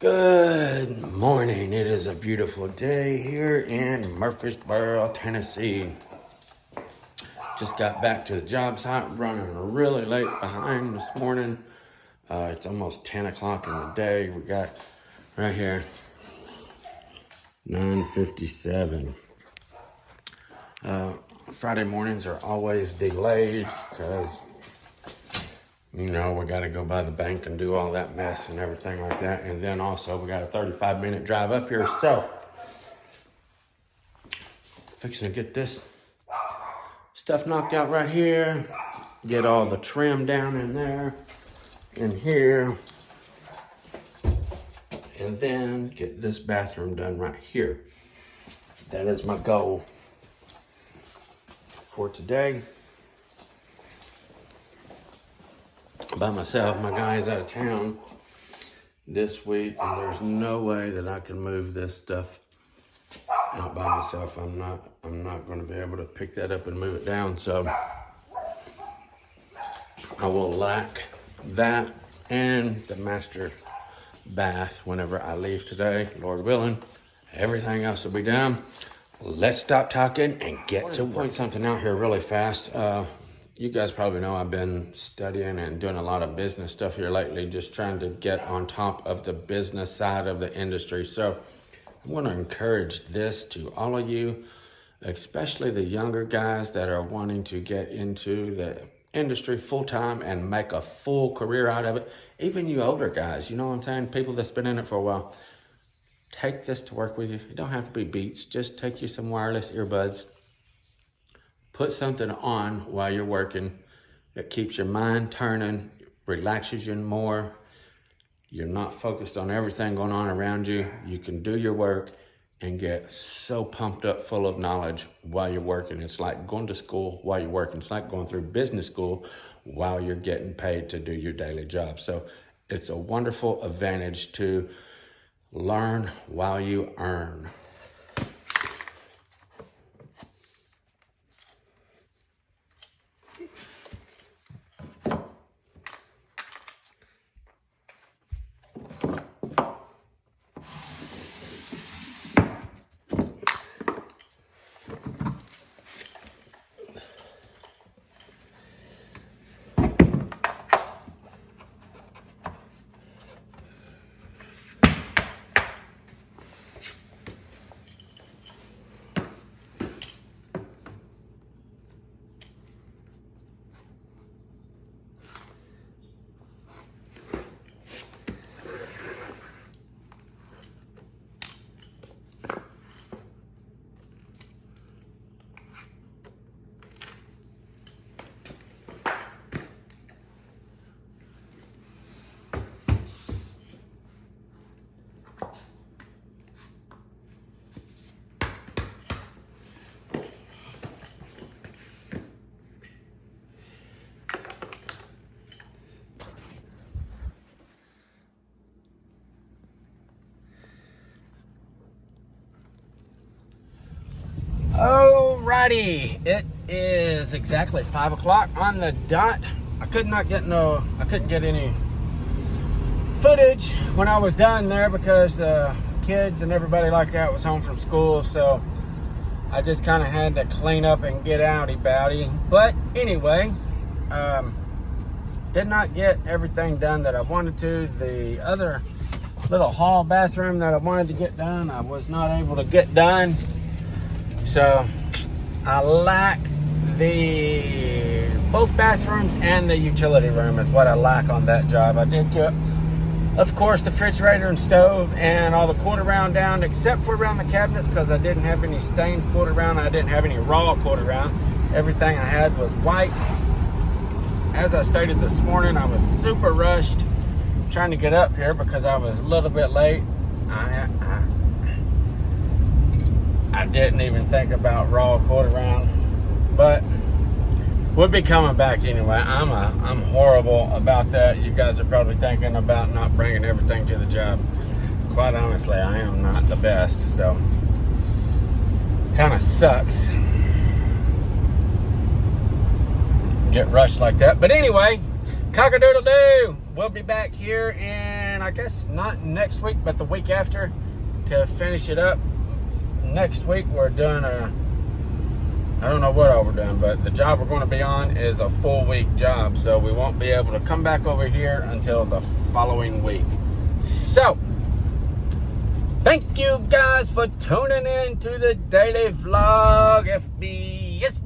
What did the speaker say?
Good morning. It is a beautiful day here in Murfreesboro, Tennessee. Just got back to the job site, running really late behind this morning. It's almost 10 o'clock in the day. We got right here 9:57. Friday mornings are always delayed because we got to go by the bank and do all that mess and everything like that. And then also we got a 35-minute drive up here. So, fixing to get this stuff knocked out right here. Get all the trim down in there, in here. And then get this bathroom done right here. That is my goal for today. By myself. My guy's out of town this week, and there's no way that I can move this stuff out by myself. I'm not going to be able to pick that up and move it down, so I will lack that and the master bath whenever I leave today, Lord willing. Everything else will be done. Let's stop talking and get to point something out here really fast. You guys probably know I've been studying and doing a lot of business stuff here lately, just trying to get on top of the business side of the industry. So I want to encourage this to all of you, especially the younger guys that are wanting to get into the industry full time and make a full career out of it. Even you older guys, you know what I'm saying? People that's been in it for a while. Take this to work with you. It don't have to be Beats. Just take you some wireless earbuds. Put something on while you're working that keeps your mind turning, relaxes you more. You're not focused on everything going on around you. You can do your work and get so pumped up full of knowledge while you're working. It's like going to school while you're working. It's like going through business school while you're getting paid to do your daily job. So it's a wonderful advantage to learn while you earn. Alrighty, it is exactly 5 o'clock on the dot. I couldn't get any footage when I was done there because the kids and everybody like that was home from school, so I just kind of had to clean up and get outy-bouty. But anyway, did not get everything done that I wanted to. The other little hall bathroom that I wanted to get done, I was not able to get done. So I lack both bathrooms and the utility room is what I lack on that job. I did get, of course, the refrigerator and stove and all the quarter round down, except for around the cabinets because I didn't have any stained quarter round. I didn't have any raw quarter round. Everything I had was white. As I stated this morning, I was super rushed trying to get up here because I was a little bit late. I didn't even think about raw quarter round, but we'll be coming back anyway. I'm horrible about that. You guys are probably thinking about not bringing everything to the job. Quite honestly, I am not the best, so kind of sucks. Get rushed like that. But anyway, cock-a-doodle-doo. We'll be back here in and I guess not next week, but the week after to finish it up. Next week we're doing I don't know what all we're doing, but the job we're going to be on is a full week job, so we won't be able to come back over here until the following week. So, thank you guys for tuning in to the daily vlog, FBS